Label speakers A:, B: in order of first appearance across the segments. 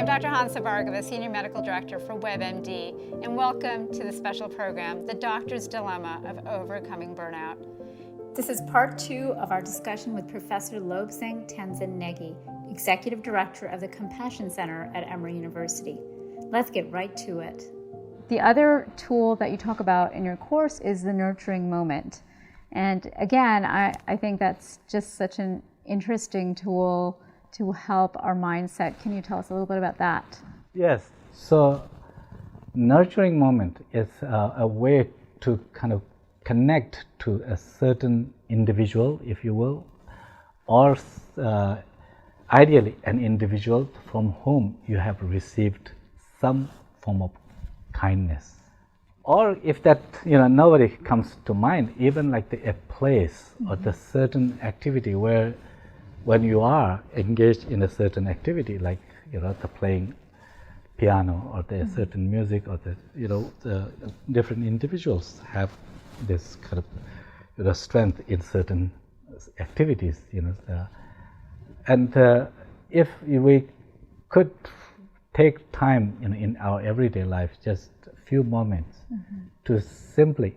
A: I'm Dr. Hansa Bhargava, Senior Medical Director for WebMD, and welcome to the special program, The Doctor's Dilemma of Overcoming Burnout. This is part 2 of our discussion with Professor Lobsang Tenzin Negi, Executive Director of the Compassion Center at Emory University. Let's get right to it. The other tool that you talk about in your course is the nurturing moment. And again, I think that's just such an interesting tool to help our mindset. Can you tell us a little bit about that?
B: Yes. So nurturing moment is a way to kind of connect to a certain individual, if you will, or ideally an individual from whom you have received some form of kindness. Or if that, nobody comes to mind, even like a place or the certain activity where when you are engaged in a certain activity, like, the playing piano or the certain music or the different individuals have this kind of, strength in certain activities, and if we could take time in our everyday life, just a few moments to simply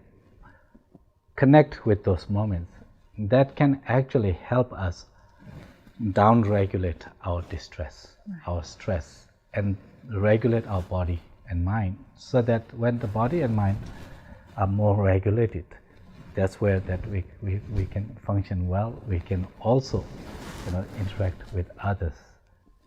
B: connect with those moments, that can actually help us down-regulate our distress, our stress, and regulate our body and mind, so that when the body and mind are more regulated, that's where that we can function well. We can also interact with others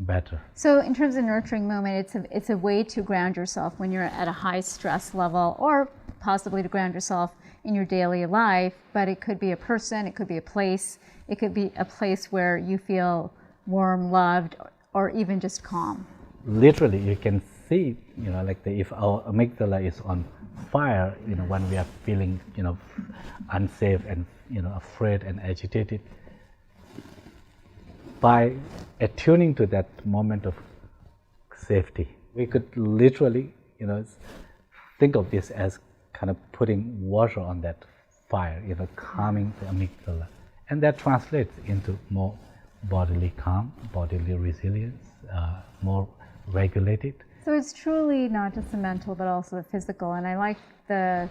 B: better.
A: So in terms of nurturing moment, it's a way to ground yourself when you're at a high stress level, or possibly to ground yourself in your daily life. But it could be a person, it could be a place, it could be a place where you feel warm, loved, or even just calm.
B: Literally, you can see, if our amygdala is on fire, when we are feeling, unsafe and, afraid and agitated, by attuning to that moment of safety, we could literally, think of this as kind of putting water on that fire, calming the amygdala. And that translates into more bodily calm, bodily resilience, more regulated.
A: So it's truly not just the mental, but also the physical. And I like the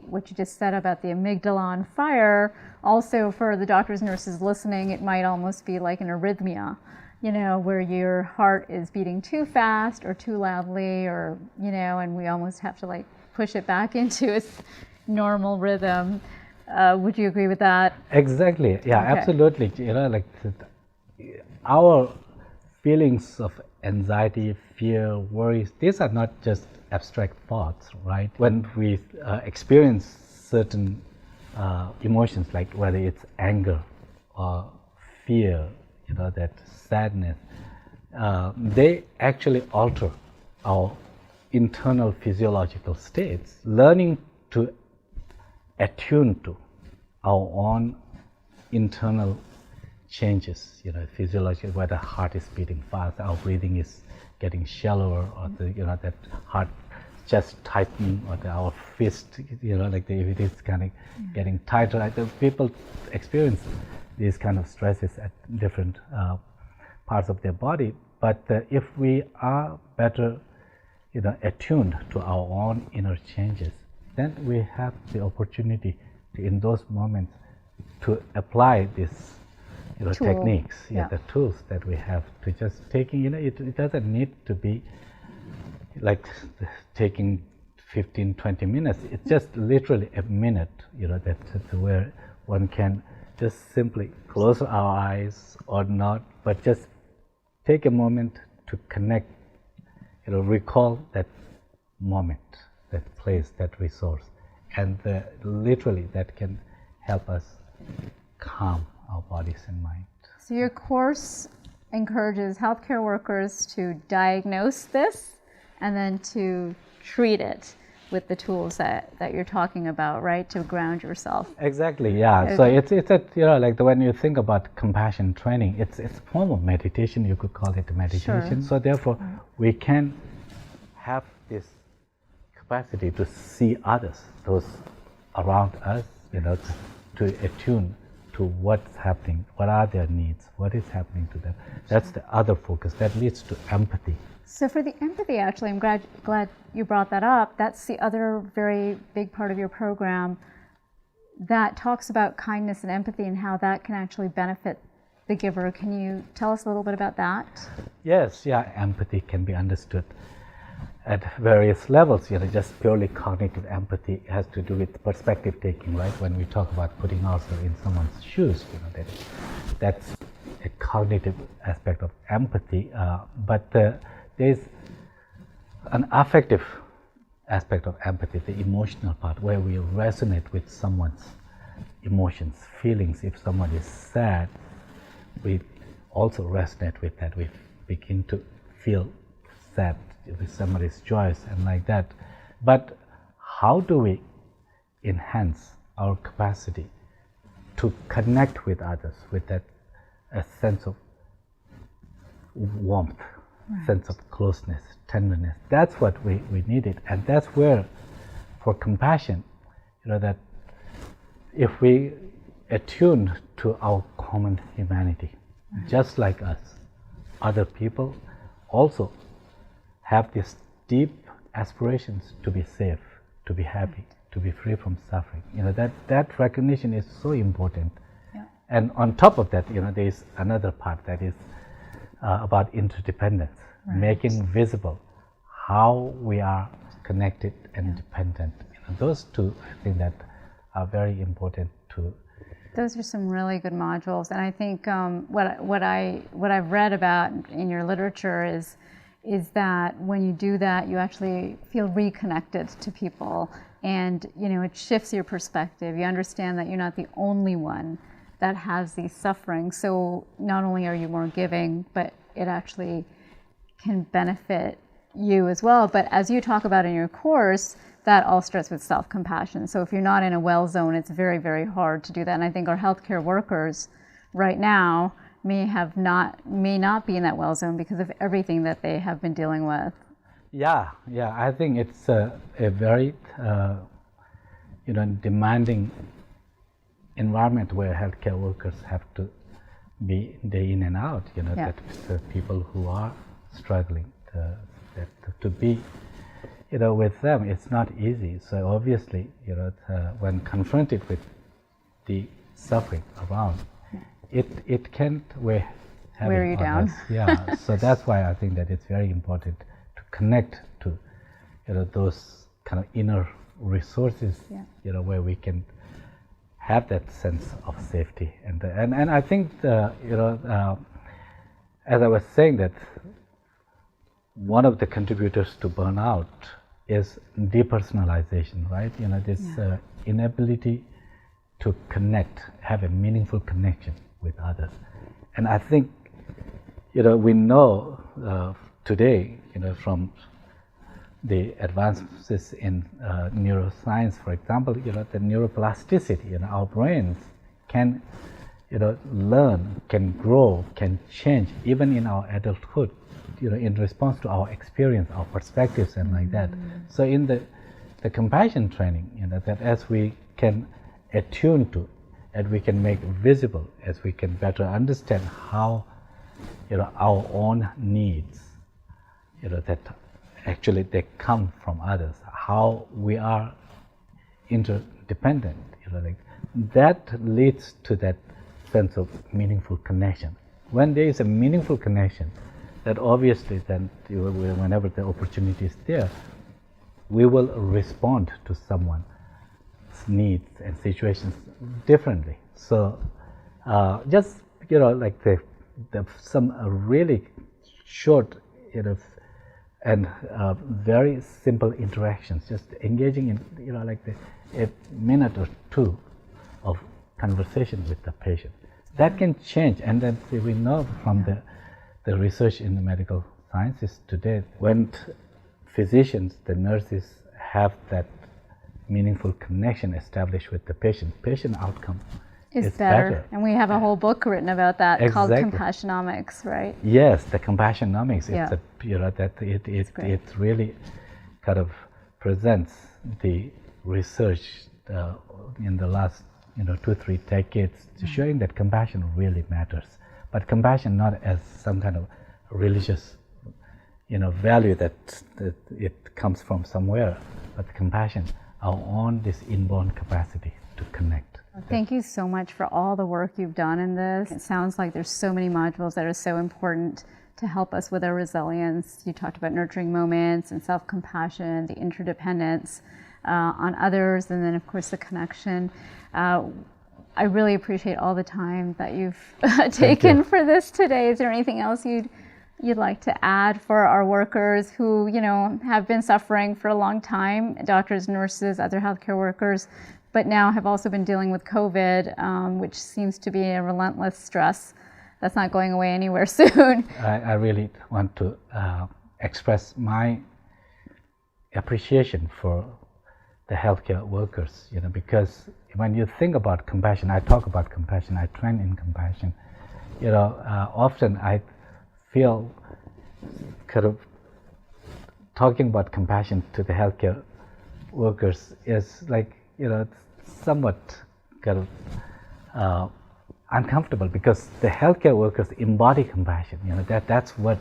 A: what you just said about the amygdala on fire. Also, for the doctors, nurses listening, it might almost be like an arrhythmia, where your heart is beating too fast or too loudly, or and we almost have to push it back into its normal rhythm. Would you agree with that?
B: Exactly. Yeah, okay. Absolutely. Our feelings of anxiety, fear, worries, these are not just abstract thoughts, right? When we experience certain emotions, like whether it's anger or fear, that sadness, they actually alter our internal physiological states. Learning to attune to our own internal changes, physiological, where the heart is beating fast, our breathing is getting shallower, or that heart just tightening, or our fist, if it is kind of getting tighter. People experience these kind of stresses at different parts of their body. But if we are better, attuned to our own inner changes, then we have the opportunity to, in those moments, to apply these techniques, the tools that we have to just taking, it doesn't need to be like taking 15-20 minutes. It's just literally a minute, that's where one can just simply close our eyes or not, but just take a moment to connect, recall that moment, that place, that resource, and literally that can help us calm our bodies and mind.
A: So your course encourages healthcare workers to diagnose this and then to treat it with the tools that you're talking about, right? To ground yourself.
B: Exactly, yeah. Okay. So it's when you think about compassion training, it's a form of meditation. You could call it meditation. Sure. So therefore, we can have this capacity to see others, those around us, to attune to what's happening, what are their needs, what is happening to them. That's the other focus that leads to empathy.
A: So for the empathy, actually, I'm glad you brought that up. That's the other very big part of your program that talks about kindness and empathy and how that can actually benefit the giver. Can you tell us a little bit about that?
B: Yes, yeah, empathy can be understood at various levels. Just purely cognitive empathy has to do with perspective taking, right? When we talk about putting ourselves in someone's shoes, that's a cognitive aspect of empathy. But there's an affective aspect of empathy, the emotional part, where we resonate with someone's emotions, feelings. If someone is sad, we also resonate with that. We begin to feel sad if somebody is joyous and like that. But how do we enhance our capacity to connect with others with that a sense of warmth, right, sense of closeness, tenderness? That's what we needed, and that's where, for compassion, that if we attune to our common humanity, just like us, other people also have these deep aspirations to be safe, to be happy, to be free from suffering. That recognition is so important. Yeah. And on top of that, there is another part that is about interdependence, right, making visible how we are connected and dependent. Those two, I think, that are very important to.
A: Those are some really good modules, and I think what I've read about in your literature is that when you do that, you actually feel reconnected to people, and it shifts your perspective. You understand that you're not the only one that has these sufferings. So not only are you more giving, but it actually can benefit you as well. But as you talk about in your course, that all starts with self-compassion. So if you're not in a well zone, it's very, very hard to do that. And I think our healthcare workers right now may not be in that well zone because of everything that they have been dealing with.
B: Yeah, I think it's a very demanding environment where healthcare workers have to be day in and out. That the people who are struggling to be with them, it's not easy. So obviously, when confronted with the suffering around, it can't wear
A: you down.
B: Yeah, so that's why I think that it's very important to connect to those kind of inner resources, where we can have that sense of safety. And I think as I was saying, that one of the contributors to burnout is depersonalization, right? This inability to connect, have a meaningful connection with others. And I think, we know today, from the advances in neuroscience, for example, the neuroplasticity, our brains can, learn, can grow, can change, even in our adulthood, in response to our experience, our perspectives, and like that. So in the compassion training, that as we can attune to, and we can make visible, as we can better understand how, our own needs, that actually they come from others, how we are interdependent, that leads to that sense of meaningful connection. When there is a meaningful connection, that obviously then, whenever the opportunity is there, we will respond to someone's needs and situations differently. So just, some really short, and very simple interactions, just engaging in, a minute or two of conversation with the patient, that can change. And then we know from the research in the medical sciences today, when physicians, the nurses, have that meaningful connection established with the patient outcome is better.
A: And we have a whole book written about that, called Compassionomics, right?
B: Yes, the Compassionomics. It's it really kind of presents the research in the last 2-3 decades, showing that compassion really matters. But compassion not as some kind of religious, value that it comes from somewhere, but compassion, our own this inborn capacity to connect.
A: Thank you so much for all the work you've done in this. It sounds like there's so many modules that are so important to help us with our resilience. You talked about nurturing moments and self-compassion, the interdependence on others, and then of course the connection. I really appreciate all the time that you've taken for this today. Is there anything else you'd like to add for our workers who, have been suffering for a long time, doctors, nurses, other healthcare workers, but now have also been dealing with COVID, which seems to be a relentless stress that's not going away anywhere soon?
B: I really want to express my appreciation for the healthcare workers, because when you think about compassion, I talk about compassion, I train in compassion, often I feel kind of talking about compassion to the healthcare workers is like, somewhat kind of uncomfortable, because the healthcare workers embody compassion. That's what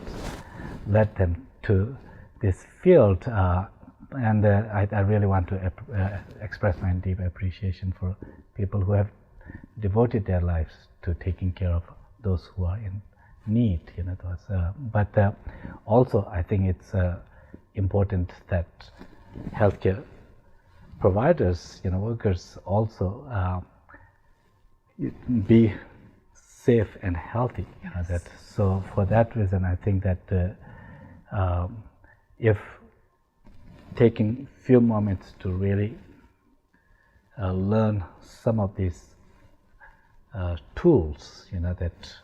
B: led them to this field, and I really want to express my deep appreciation for people who have devoted their lives to taking care of those who are in need. But also I think it's important that healthcare providers, workers also be safe and healthy. So for that reason, I think that if taking few moments to really learn some of these tools, that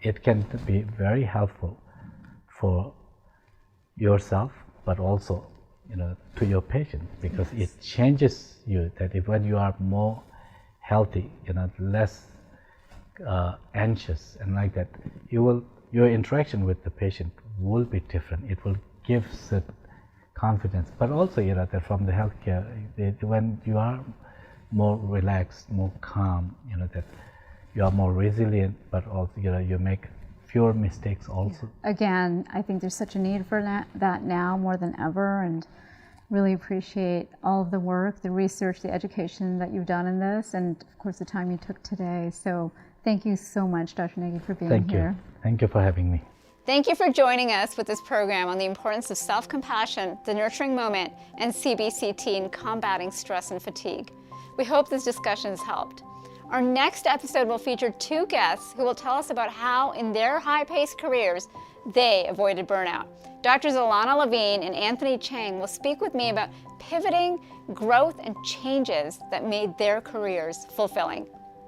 B: it can be very helpful for yourself, but also to your patient, because it changes you. That if when you are more healthy, less anxious and like that, your interaction with the patient will be different. It will give certain confidence, but also that from the healthcare, when you are more relaxed, more calm, that you are more resilient, but also you make fewer mistakes also.
A: Again, I think there's such a need for that now more than ever, and really appreciate all of the work, the research, the education that you've done in this, and of course the time you took today. So thank you so much, Dr. Negi, for being here.
B: Thank you for having me.
A: Thank you for joining us with this program on the importance of self-compassion, the nurturing moment, and CBCT in combating stress and fatigue. We hope this discussion has helped. Our next episode will feature 2 guests who will tell us about how, in their high-paced careers, they avoided burnout. Doctors Alana Levine and Anthony Chang will speak with me about pivoting, growth, and changes that made their careers fulfilling.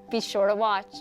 A: Be sure to watch.